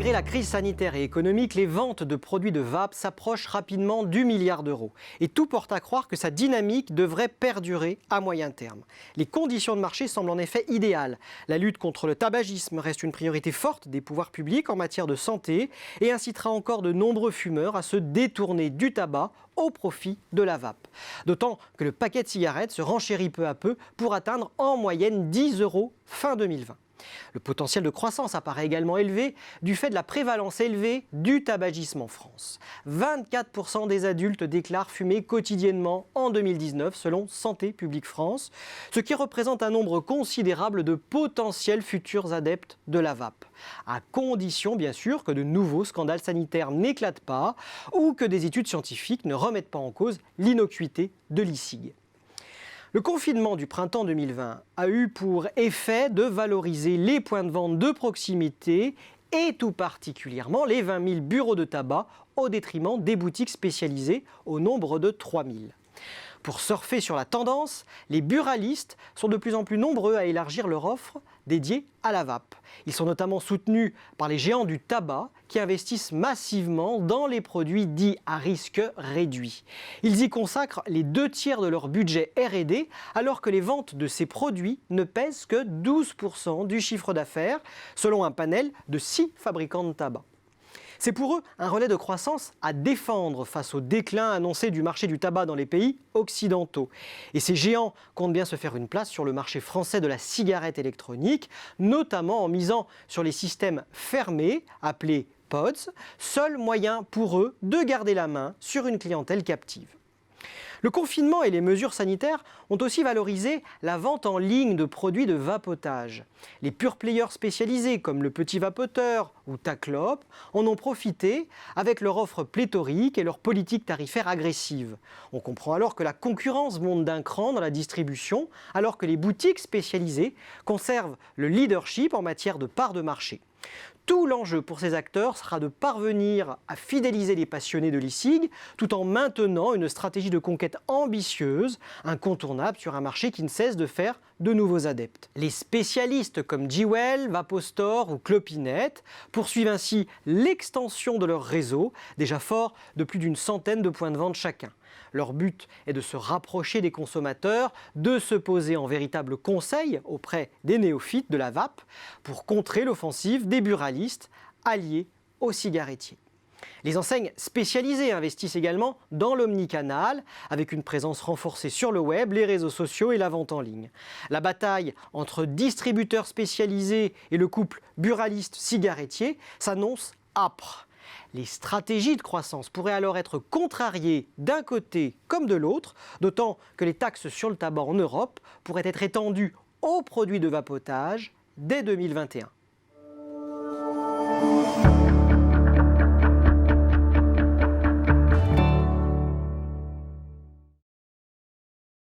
Malgré la crise sanitaire et économique, les ventes de produits de vape s'approchent rapidement du milliard d'euros. Et tout porte à croire que sa dynamique devrait perdurer à moyen terme. Les conditions de marché semblent en effet idéales. La lutte contre le tabagisme reste une priorité forte des pouvoirs publics en matière de santé et incitera encore de nombreux fumeurs à se détourner du tabac au profit de la vape. D'autant que le paquet de cigarettes se renchérit peu à peu pour atteindre en moyenne 10 euros fin 2020. Le potentiel de croissance apparaît également élevé du fait de la prévalence élevée du tabagisme en France. 24% des adultes déclarent fumer quotidiennement en 2019 selon Santé publique France, ce qui représente un nombre considérable de potentiels futurs adeptes de la vape. À condition bien sûr que de nouveaux scandales sanitaires n'éclatent pas ou que des études scientifiques ne remettent pas en cause l'innocuité de l'e-cig. Le confinement du printemps 2020 a eu pour effet de valoriser les points de vente de proximité et tout particulièrement les 20 000 bureaux de tabac au détriment des boutiques spécialisées au nombre de 3 000. Pour surfer sur la tendance, les buralistes sont de plus en plus nombreux à élargir leur offre dédiée à la vape. Ils sont notamment soutenus par les géants du tabac qui investissent massivement dans les produits dits à risque réduit. Ils y consacrent les 2/3 de leur budget R&D alors que les ventes de ces produits ne pèsent que 12% du chiffre d'affaires selon un panel de 6 fabricants de tabac. C'est pour eux un relais de croissance à défendre face au déclin annoncé du marché du tabac dans les pays occidentaux. Et ces géants comptent bien se faire une place sur le marché français de la cigarette électronique, notamment en misant sur les systèmes fermés, appelés pods, seul moyen pour eux de garder la main sur une clientèle captive. Le confinement et les mesures sanitaires ont aussi valorisé la vente en ligne de produits de vapotage. Les pure players spécialisés comme le Petit Vapoteur ou Taclope en ont profité avec leur offre pléthorique et leur politique tarifaire agressive. On comprend alors que la concurrence monte d'un cran dans la distribution alors que les boutiques spécialisées conservent le leadership en matière de part de marché. Tout l'enjeu pour ces acteurs sera de parvenir à fidéliser les passionnés de l'e-cig tout en maintenant une stratégie de conquête ambitieuse, incontournable sur un marché qui ne cesse de faire de nouveaux adeptes. Les spécialistes comme Jewel, Vapostore ou Clopinet poursuivent ainsi l'extension de leur réseau, déjà fort de plus d'une centaine de points de vente chacun. Leur but est de se rapprocher des consommateurs, de se poser en véritable conseil auprès des néophytes de la vape pour contrer l'offensive des buralistes alliés aux cigarettiers. Les enseignes spécialisées investissent également dans l'omnicanal, avec une présence renforcée sur le web, les réseaux sociaux et la vente en ligne. La bataille entre distributeurs spécialisés et le couple buraliste-cigarettier s'annonce âpre. Les stratégies de croissance pourraient alors être contrariées d'un côté comme de l'autre, d'autant que les taxes sur le tabac en Europe pourraient être étendues aux produits de vapotage dès 2021.